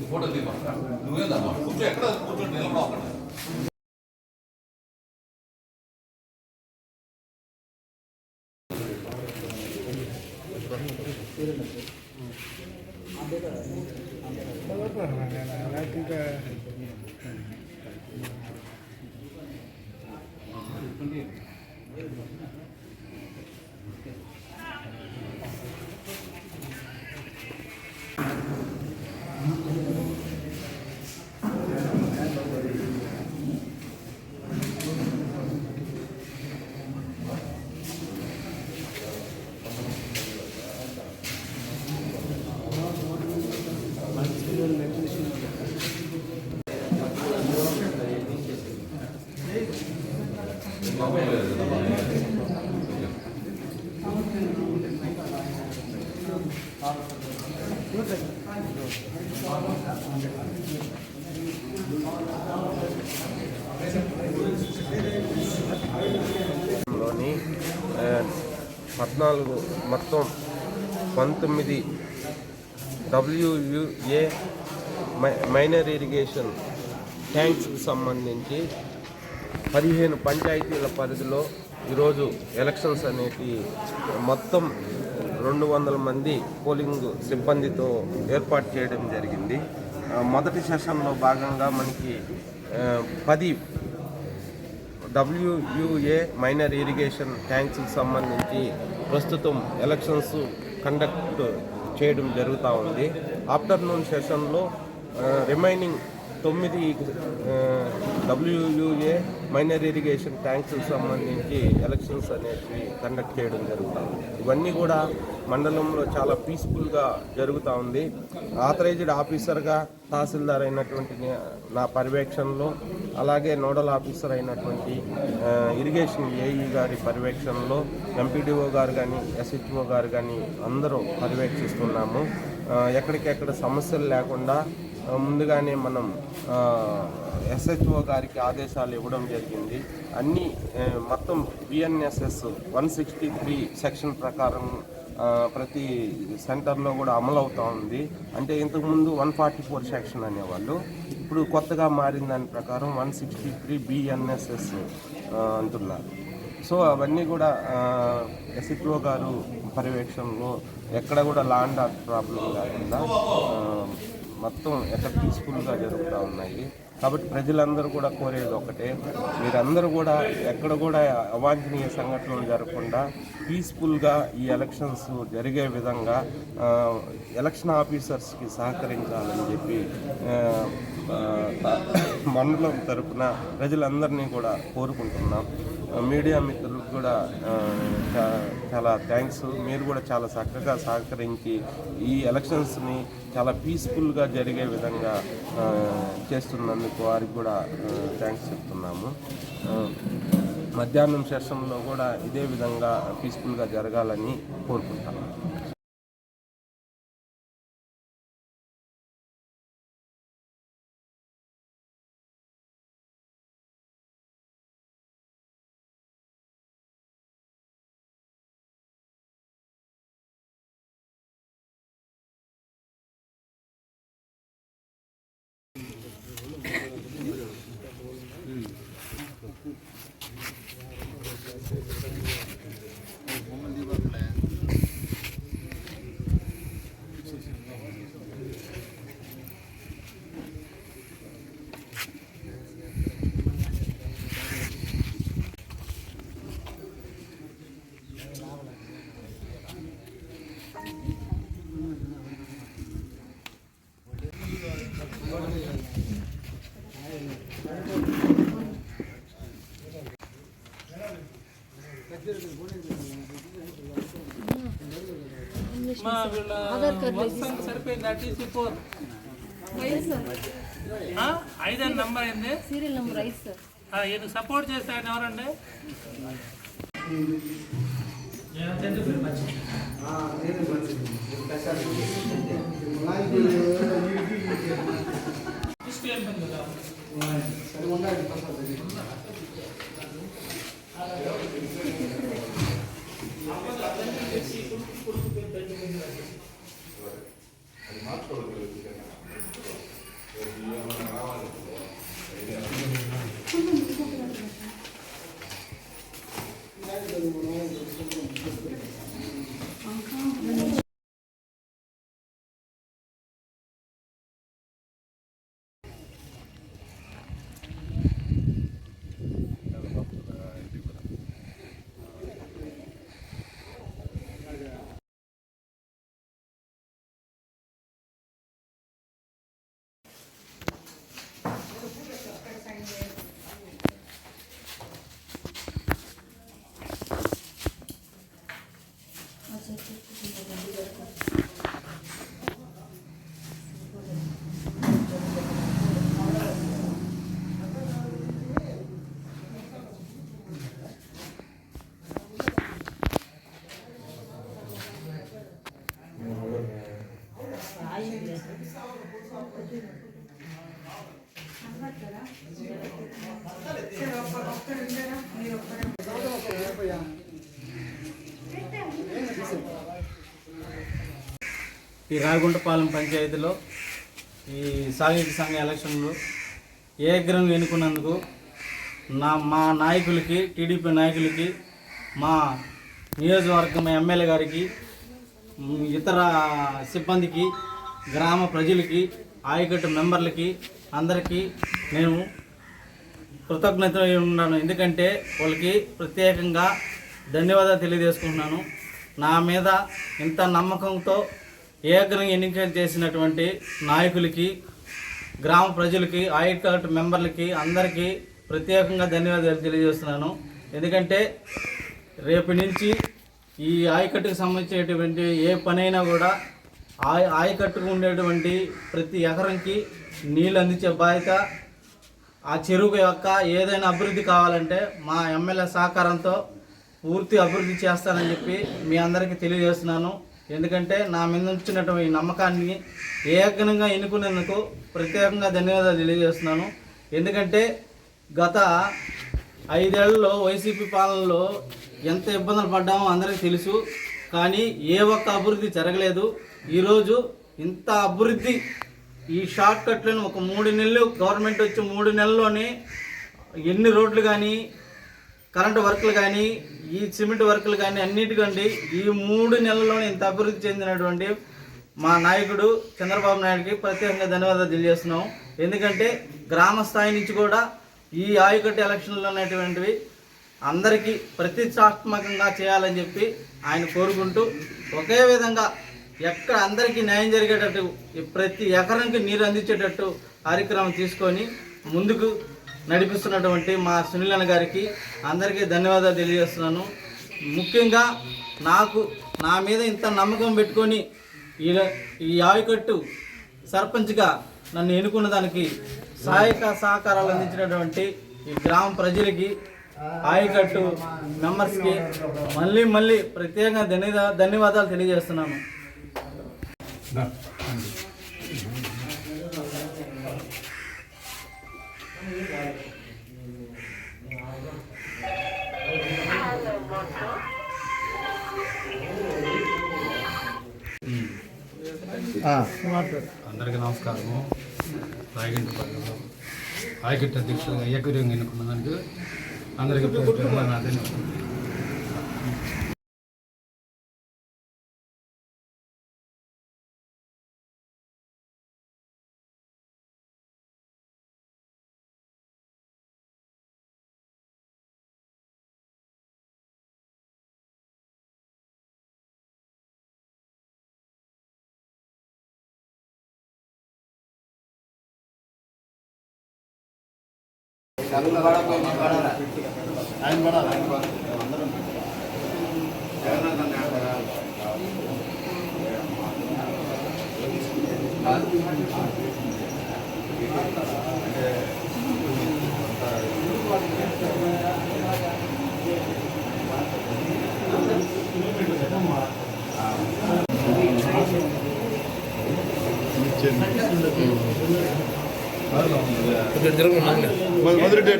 Photo దిగు నువ్వేదమ్మా కూర్చో ఎక్కడ కూర్చోండి నిలబడ అక్కడ లోని 14 మొత్తం 19 WUA మైనర్ ఇరిగేషన్ ట్యాంక్స్కి సంబంధించి 15 పంచాయతీల పరిధిలో ఈరోజు ఎలక్షన్స్ అనేవి మొత్తం 200 మంది పోలింగ్ సిబ్బందితో ఏర్పాటు చేయడం జరిగింది. మొదటి సెషన్లో భాగంగా మనకి 10 WUA మైనర్ ఇరిగేషన్ ట్యాంక్స్కి సంబంధించి ప్రస్తుతం ఎలక్షన్స్ కండక్ట్ చేయడం జరుగుతూ ఉంది. ఆఫ్టర్నూన్ సెషన్లో రిమైనింగ్ 9 WUA మైనర్ ఇరిగేషన్ ట్యాంక్స్కి సంబంధించి ఎలక్షన్స్ అనేవి కండక్ట్ చేయడం జరుగుతుంది. ఇవన్నీ కూడా మండలంలో చాలా పీస్ఫుల్గా జరుగుతూ ఉంది. ఆథరైజ్డ్ ఆఫీసర్గా తహసీల్దార్ అయినటువంటి నా పర్యవేక్షణలో, అలాగే నోడల్ ఆఫీసర్ అయినటువంటి ఇరిగేషన్ ఏఈ గారి పర్యవేక్షణలో ఎంపీడీఓ గారు కానీ ఎస్హెచ్ఓ గారు కానీ అందరూ పర్యవేక్షిస్తున్నాము. ఎక్కడికెక్కడ సమస్యలు లేకుండా ముందుగానే మనం ఎస్హెచ్ఓ గారికి ఆదేశాలు ఇవ్వడం జరిగింది. అన్నీ మొత్తం BNSS 163 సెక్షన్ ప్రకారం ప్రతి సెంటర్లో కూడా అమలు అవుతూ ఉంది. అంటే ఇంతకుముందు 144 సెక్షన్ అనేవాళ్ళు, ఇప్పుడు కొత్తగా మారిన దాని ప్రకారం 163 BNSS అంటున్నారు. సో అవన్నీ కూడా ఎస్హెచ్ఓ గారు పర్యవేక్షణలో ఎక్కడ కూడా ల్యాండ్ ఆర్డర్ ప్రాబ్లం లేకుండా మొత్తం ఎక్కడ పీస్ఫుల్గా జరుగుతూ ఉన్నాయి. కాబట్టి ప్రజలందరూ కూడా కోరేది ఒకటే, మీరందరూ కూడా ఎక్కడ కూడా అవాంఛనీయ సంఘటనలు జరగకుండా పీస్ఫుల్గా ఈ ఎలక్షన్స్ జరిగే విధంగా ఎలక్షన్ ఆఫీసర్స్కి సహకరించాలని చెప్పి మండలం తరఫున ప్రజలందరినీ కూడా కోరుకుంటున్నాం. మీడియా మిత్రులకు కూడా చాలా థ్యాంక్స్. మీరు కూడా చాలా చక్కగా సహకరించి ఈ ఎలక్షన్స్ని చాలా పీస్ఫుల్గా జరిగే విధంగా చేస్తున్నందుకు వారికి కూడా థ్యాంక్స్ చెప్తున్నాము. మధ్యాహ్నం సెషన్లో కూడా ఇదే విధంగా పీస్ఫుల్గా జరగాలని కోరుకుంటాము. సరిపోయింది. TC4 ఐదు నంబర్ అయింది, సీరియల్ నెంబర్ 5 సార్. ఇది సపోర్ట్ చేస్తే ఆయన ఎవరండి? ఈ రాయగుంటపాలెం పంచాయతీలో ఈ సాగునీటి సంఘ ఎలక్షన్లు ఏకగ్రంగా ఎన్నుకున్నందుకు మా నాయకులకి, టీడీపీ నాయకులకి, మా నియోజకవర్గం ఎమ్మెల్యే గారికి, ఇతర సిబ్బందికి, గ్రామ ప్రజలకి, ఆయకట్టు మెంబర్లకి అందరికీ నేను కృతజ్ఞత ఉన్నాను. ఎందుకంటే వాళ్ళకి ప్రత్యేకంగా ధన్యవాదాలు తెలియజేసుకుంటున్నాను. నా మీద ఇంత నమ్మకంతో ఏకగ్రంగా ఎన్నిక చేసినటువంటి నాయకులకి, గ్రామ ప్రజలకి, ఆయకట్టు మెంబర్లకి అందరికీ ప్రత్యేకంగా ధన్యవాదాలు తెలియజేస్తున్నాను. ఎందుకంటే రేపు నుంచి ఈ ఆయకట్టుకు సంబంధించినటువంటి ఏ పనైనా కూడా ఆయకట్టుకు ఉండేటువంటి ప్రతి ఎకరంకి నీళ్ళు అందించే బాధ్యత, ఆ చెరువు యొక్క ఏదైనా అభివృద్ధి కావాలంటే మా ఎమ్మెల్యే సహకారంతో పూర్తి అభివృద్ధి చేస్తానని చెప్పి మీ అందరికీ తెలియజేస్తున్నాను. ఎందుకంటే నా మీద ఉంచినటువంటి ఈ నమ్మకాన్ని ఏకగ్రంగా ఎన్నుకునేందుకు ప్రత్యేకంగా ధన్యవాదాలు తెలియజేస్తున్నాను. ఎందుకంటే గత 5 ఏళ్లలో వైసీపీ పాలనలో ఎంత ఇబ్బందులు పడ్డామో అందరికీ తెలుసు. కానీ ఏ ఒక్క అభివృద్ధి జరగలేదు. ఈరోజు ఇంత అభివృద్ధి ఈ షార్ట్ కట్లను ఒక 3 నెలలు గవర్నమెంట్ వచ్చి 3 నెలల్లోనే ఎన్ని రోడ్లు కానీ, కరెంటు వర్కులు కానీ, ఈ సిమెంట్ వర్కులు కానీ అన్నిటికండి ఈ 3 నెలల్లోనే ఇంత అభివృద్ధి చెందినటువంటి మా నాయకుడు చంద్రబాబు నాయుడుకి ప్రత్యేకంగా ధన్యవాదాలు తెలియజేస్తున్నాం. ఎందుకంటే గ్రామ స్థాయి నుంచి కూడా ఈ ఆయకట్టు ఎలక్షన్లు అనేటువంటివి అందరికీ ప్రతిష్టాత్మకంగా చేయాలని చెప్పి ఆయన కోరుకుంటూ, ఒకే విధంగా ఎక్కడ అందరికీ న్యాయం జరిగేటట్టు ప్రతి ఎకరానికి నీరు అందించేటట్టు కార్యక్రమం తీసుకొని ముందుకు నడిపిస్తున్నటువంటి మా సునీల్ గారికి అందరికీ ధన్యవాదాలు తెలియజేస్తున్నాను. ముఖ్యంగా నా మీద ఇంత నమ్మకం పెట్టుకొని ఈ ఆయకట్టు సర్పంచ్గా నన్ను ఎన్నుకున్న దానికి సహకారాలు అందించినటువంటి ఈ గ్రామ ప్రజలకి, ఆయకట్టు మెంబర్స్కి మళ్ళీ ప్రత్యేకంగా ధన్యవాదాలు తెలియజేస్తున్నాను. అందరికీ నమస్కారము. రాయగుంటపాలెంలో ఆయకట్టు అధ్యక్షులుగా ఏకగ్రీవంగా ఎన్నుకున్న దానికి అందరికీ ధన్యవాదాలు. మధురెడ్డి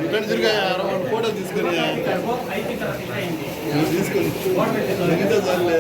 రిటర్న్ తిరిగా ఫోటో తీసుకుని మిగతా సార్లే